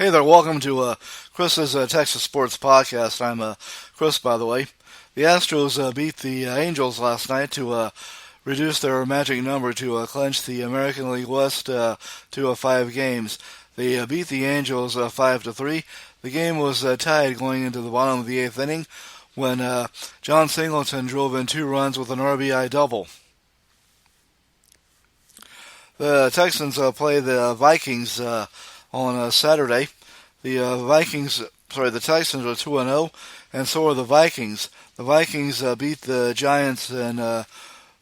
Hey there, welcome to Chris's Texas Sports Podcast. I'm Chris, by the way. The Astros beat the Angels last night to reduce their magic number to clinch the American League West to 5 games. They beat the Angels 5-3. The game was tied going into the bottom of the 8th inning when John Singleton drove in 2 runs with an RBI double. The Texans play the Vikings on Saturday. The Texans are 2-0, and so are the Vikings. The Vikings beat the Giants in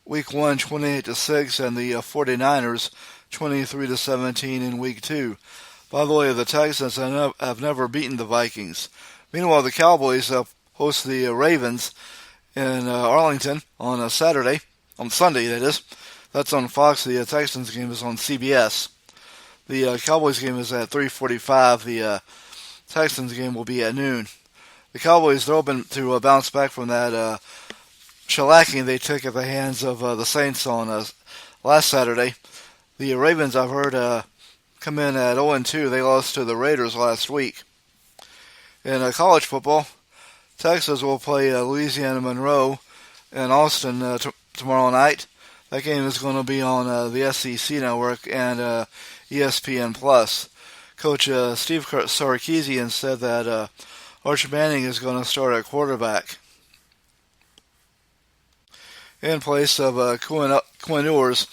Week 1, 28-6, and the 49ers 23-17 in Week 2. By the way, the Texans have never beaten the Vikings. Meanwhile, the Cowboys host the Ravens in Arlington on Sunday, that is. That's on Fox. The Texans game is on CBS. The Cowboys game is at 3:45. The Texans game will be at noon. The Cowboys are hoping to bounce back from that shellacking they took at the hands of the Saints on last Saturday. The Ravens, I've heard, come in at 0-2. They lost to the Raiders last week. In college football, Texas will play Louisiana-Monroe in Austin tomorrow night. That game is going to be on the SEC network and ESPN+. Coach Steve Sarkisian said that Arch Manning is going to start at quarterback in place of Quinn Ewers,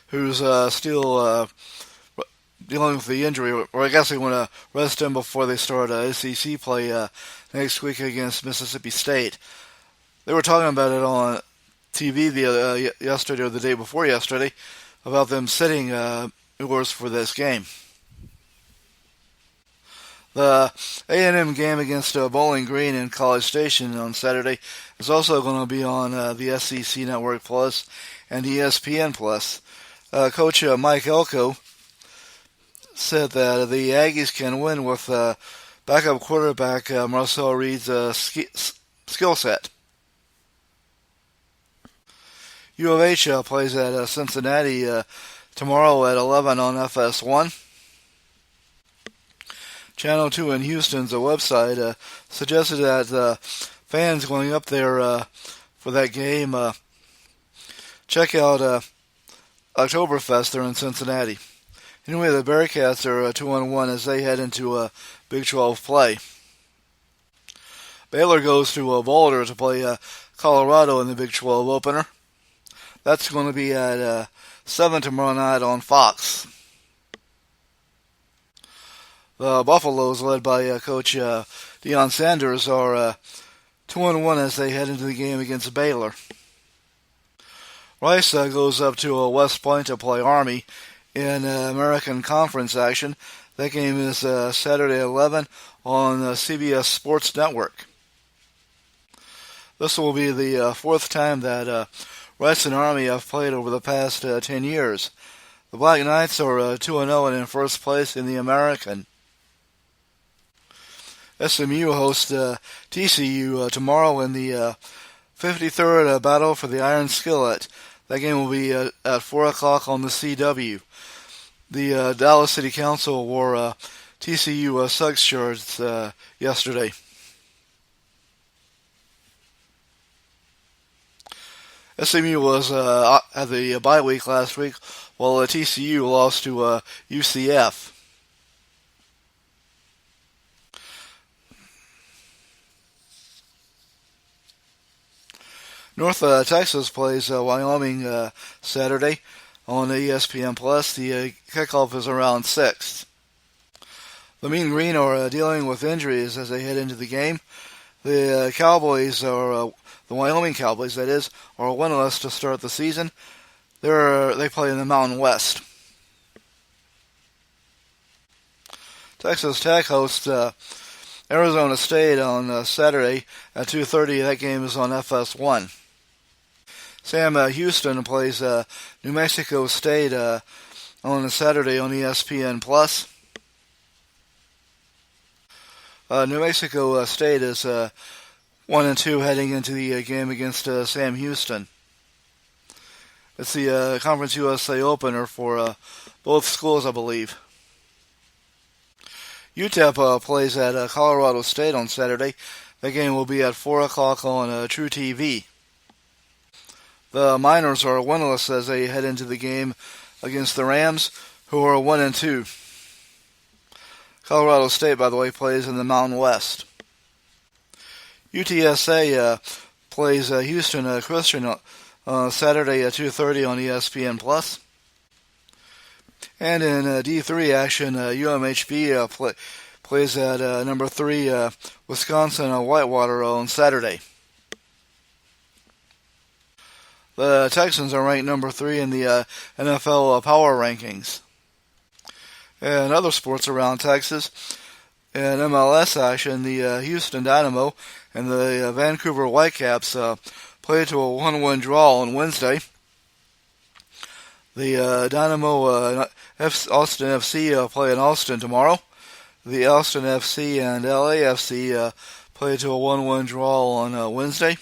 who's still dealing with the injury, or I guess they want to rest him before they start SEC play next week against Mississippi State. They were talking about it on TV yesterday or the day before yesterday about them sitting Ewers for this game. The A&M game against Bowling Green in College Station on Saturday is also going to be on the SEC Network Plus and ESPN Plus. Coach Mike Elko said that the Aggies can win with backup quarterback Marcel Reed's skill set. U of H plays at Cincinnati tomorrow at 11 on FS1. Channel 2 in Houston's website suggested that fans going up there for that game check out Oktoberfest there in Cincinnati. Anyway, the Bearcats are 2-1 as they head into Big 12 play. Baylor goes to Boulder to play Colorado in the Big 12 opener. That's going to be at 7 tomorrow night on Fox. The Buffaloes, led by Coach Deion Sanders, are 2-1 as they head into the game against Baylor. Rice goes up to West Point to play Army in American Conference action. That game is Saturday at 11 on CBS Sports Network. This will be the 4th time that Rice and Army have played over the past 10 years. The Black Knights are 2-0 and in first place in the American. SMU hosts TCU tomorrow in the 53rd Battle for the Iron Skillet. That game will be at 4 o'clock on the CW. The Dallas City Council wore TCU Suggs shirts yesterday. SMU was at the bye week last week, while TCU lost to UCF. North Texas plays Wyoming Saturday on ESPN+. The kickoff is around 6. The Mean Green are dealing with injuries as they head into the game. The Cowboys are the Wyoming Cowboys, that is, are winless to start the season. They play in the Mountain West. Texas Tech hosts Arizona State on Saturday at 2:30. That game is on FS1. Sam Houston plays New Mexico State on Saturday on ESPN+. New Mexico State is 1-2 heading into the game against Sam Houston. It's the Conference USA opener for both schools, I believe. UTEP plays at Colorado State on Saturday. The game will be at 4 o'clock on True TV. The Miners are winless as they head into the game against the Rams, who are 1-2. Colorado State, by the way, plays in the Mountain West. UTSA plays Houston Christian Saturday at 2:30 on ESPN+. And in D3 action, UMHB plays at number 3 Wisconsin Whitewater on Saturday. The Texans are ranked number 3 in the NFL Power Rankings. And other sports around Texas, in MLS action, the Houston Dynamo and the Vancouver Whitecaps played to a 1-1 draw on Wednesday. The Dynamo Austin FC play in Austin tomorrow. The Austin FC and LAFC play to a 1-1 draw on Wednesday.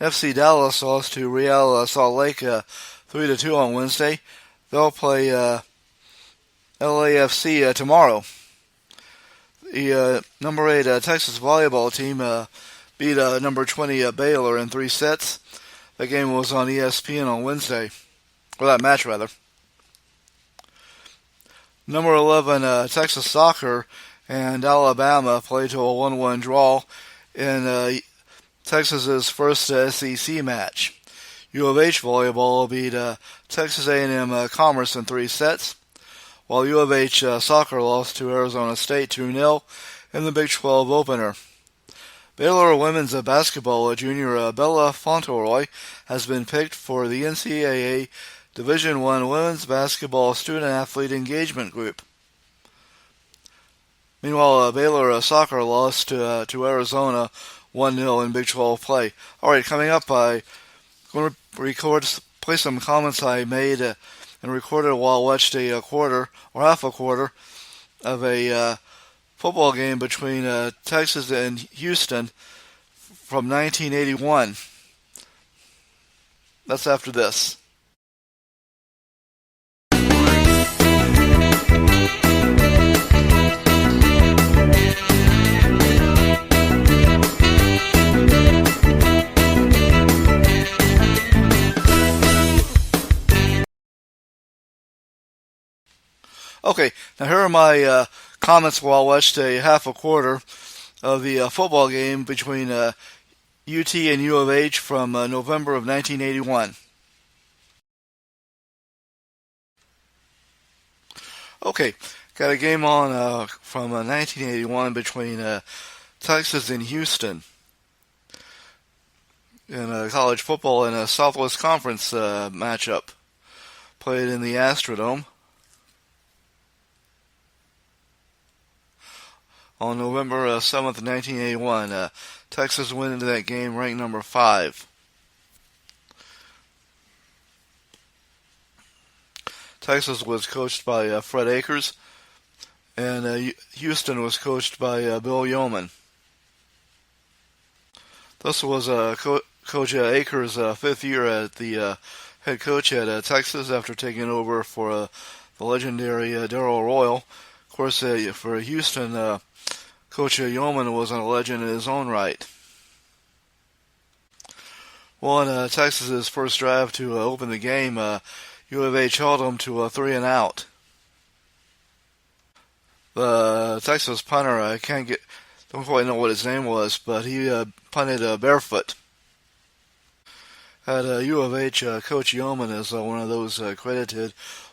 FC Dallas lost to Real Salt Lake 3-2 on Wednesday. They'll play LAFC tomorrow. The number 8 Texas volleyball team beat number 20 Baylor in 3 sets. The game was on ESPN on Wednesday. Or that match, rather. Number 11 Texas Soccer and Alabama played to a 1-1 draw in Texas's first SEC match. U of H volleyball beat Texas A&M Commerce in 3 sets, while U of H soccer lost to Arizona State 2-0 in the Big 12 opener. Baylor women's basketball junior Bella Fauntleroy has been picked for the NCAA Division I Women's Basketball Student-Athlete Engagement Group. Meanwhile, Baylor soccer lost to Arizona 1-0 in Big 12 play. All right, coming up, I'm going to play some comments I made and recorded while I watched a quarter or half a quarter of a football game between Texas and Houston from 1981. That's after this. Okay, now here are my comments while I watched a half a quarter of the football game between UT and U of H from November of 1981. Okay, got a game on from 1981 between Texas and Houston in college football in a Southwest Conference matchup. Played in the Astrodome. On November 7th, 1981, Texas went into that game ranked number 5. Texas was coached by Fred Akers, and Houston was coached by Bill Yeoman. This was Coach Akers' 5th year at the head coach at Texas after taking over for the legendary Darrell Royal. Of course, for Houston, Coach Yeoman was a legend in his own right. Well, in Texas's first drive to open the game, U of H held them to a 3-and-out. The Texas punter, don't quite know what his name was, but he punted barefoot. At U of H, Coach Yeoman is one of those credited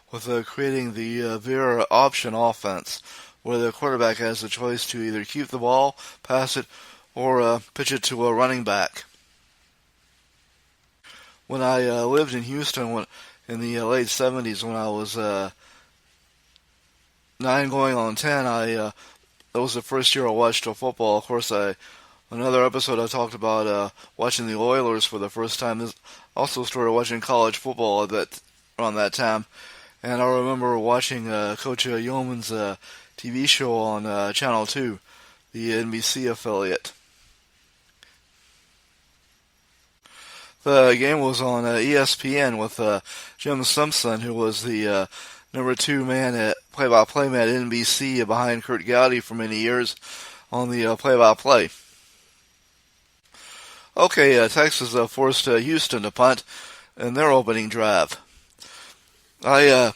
with creating the veer option offense, where the quarterback has the choice to either keep the ball, pass it, or pitch it to a running back. When I lived in Houston in the late 70s, when I was 9 going on 10, that was the first year I watched football. Of course, another episode I talked about watching the Oilers for the first time. I also started watching college football around that time. And I remember watching Coach Yeoman's TV show on Channel 2, the NBC affiliate. The game was on ESPN with Jim Simpson, who was the number 2 man at play-by-play man at NBC behind Kurt Gowdy for many years on the play-by-play. Okay, Texas forced Houston to punt in their opening drive. I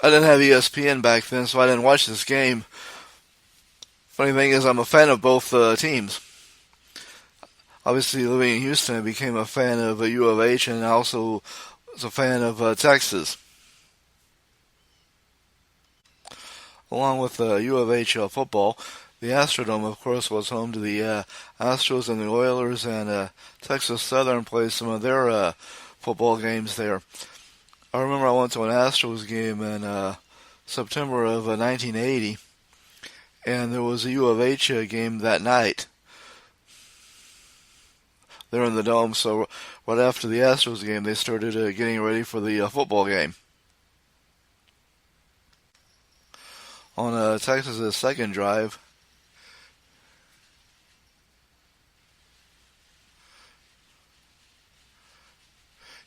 didn't have ESPN back then, so I didn't watch this game. Funny thing is, I'm a fan of both teams. Obviously, living in Houston, I became a fan of U of H, and I also was a fan of Texas. Along with U of H football, the Astrodome, of course, was home to the Astros and the Oilers, and Texas Southern played some of their football games there. I remember I went to an Astros game in September of 1980, and there was a U of H game that night. They're in the Dome, so right after the Astros game, they started getting ready for the football game. On Texas' second drive,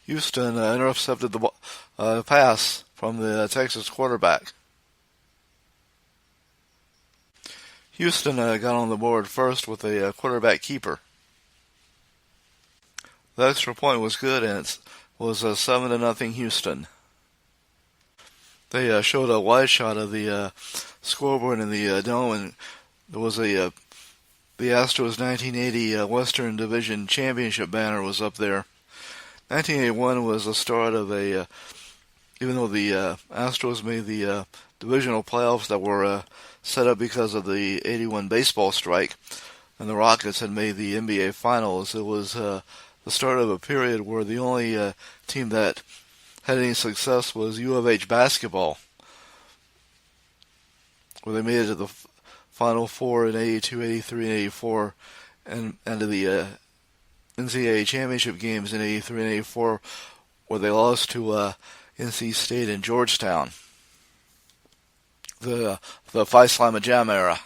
Houston intercepted the pass from the Texas quarterback. Houston got on the board first with a quarterback keeper. The extra point was good, and it was 7-0 Houston. They showed a wide shot of the scoreboard in the Dome, and there was the Astros 1980 Western Division Championship banner was up there. 1981 was the start of even though the Astros made the divisional playoffs that were set up because of the 81 baseball strike, and the Rockets had made the NBA Finals. It was the start of a period where the only team that had any success was U of H basketball, where they made it to the Final Four in 82, 83, and 84, and to the NCAA championship games in 83 and 84, where they lost to NC State and Georgetown. The Phi Slama Jam era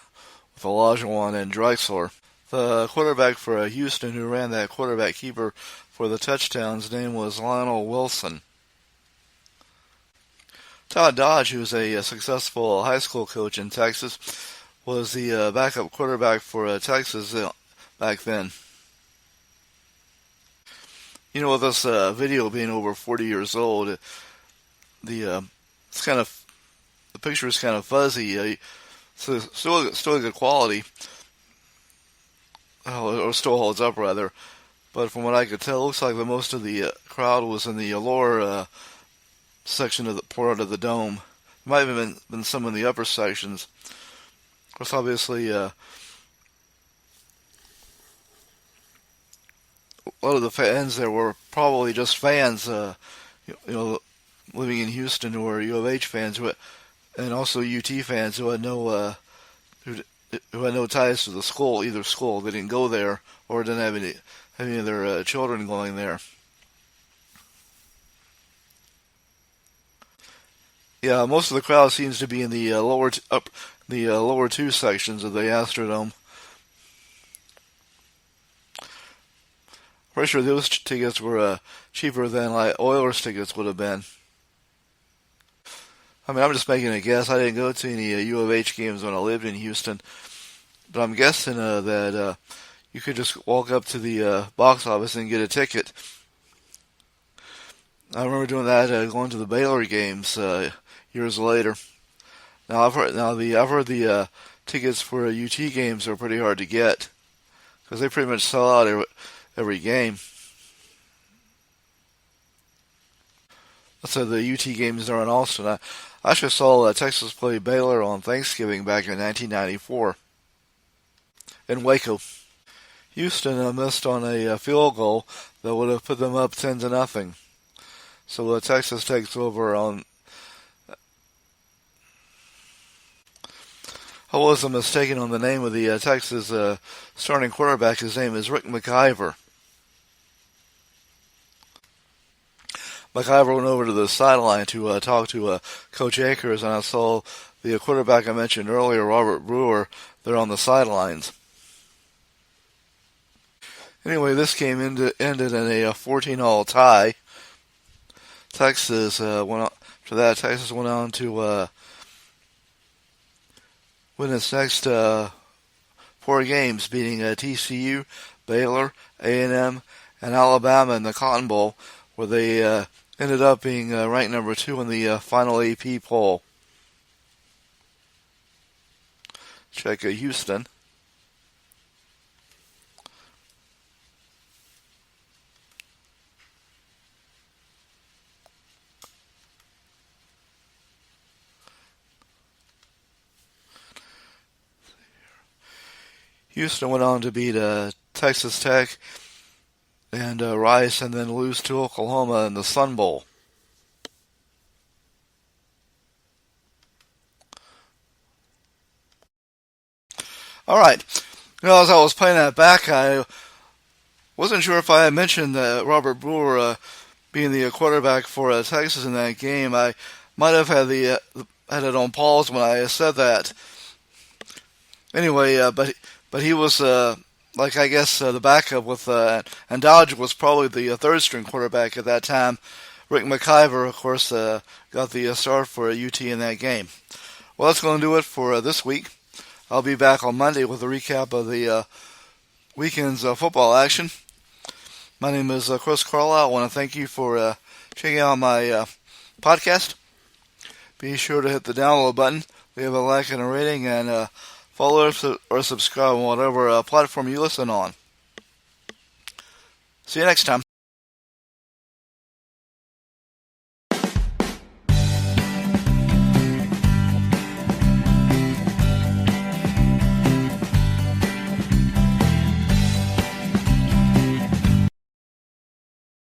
with Olajuwon and Drexler. The quarterback for Houston, who ran that quarterback keeper for the touchdowns, name was Lionel Wilson. Todd Dodge, who was a successful high school coach in Texas, was the backup quarterback for Texas back then. You know, with this video being over 40 years old, the picture is kind of fuzzy. So still a good quality, or still holds up rather. But from what I could tell, it looks like the most of the crowd was in the lower section of the part of the Dome. There might have been some in the upper sections. Of course, obviously, a lot of the fans there were probably just fans, living in Houston, who were U of H fans, and also UT fans who had no ties to the school, either school. They didn't go there, or didn't have any of their children going there. Yeah, most of the crowd seems to be in the lower two sections of the Astrodome. Pretty sure those tickets were cheaper than Oilers tickets would have been. I mean, I'm just making a guess. I didn't go to any U of H games when I lived in Houston, but I'm guessing that you could just walk up to the box office and get a ticket. I remember doing that going to the Baylor games years later. Now I've heard the tickets for UT games are pretty hard to get because they pretty much sell out every game. So the UT games are in Austin. I actually saw Texas play Baylor on Thanksgiving back in 1994 in Waco. Houston missed on a field goal that would have put them up 10-0. So Texas takes over on. I wasn't mistaken on the name of the Texas starting quarterback. His name is Rick McIver. McIver went over to the sideline to talk to Coach Akers, and I saw the quarterback I mentioned earlier, Robert Brewer, there on the sidelines. Anyway, this game ended in a 14-all tie. Texas went on, After that, Texas went on to win its next 4 games, beating TCU, Baylor, A&M, and Alabama in the Cotton Bowl, where they ended up being ranked number 2 in the final AP poll. Check Houston. Houston went on to beat Texas Tech and Rice, and then lose to Oklahoma in the Sun Bowl. All right. As I was playing that back, I wasn't sure if I had mentioned that Robert Brewer being the quarterback for Texas in that game. I might have had it on pause when I said that. Anyway, but he was I guess the backup with and Dodge was probably the third string quarterback at that time. Rick McIver, of course, got the start for UT in that game. Well, that's going to do it for this week. I'll be back on Monday with a recap of the weekend's football action. My name is Chris Carlisle. I want to thank you for checking out my podcast. Be sure to hit the download button, leave a like and a rating, and follow or subscribe on whatever platform you listen on. See you next time.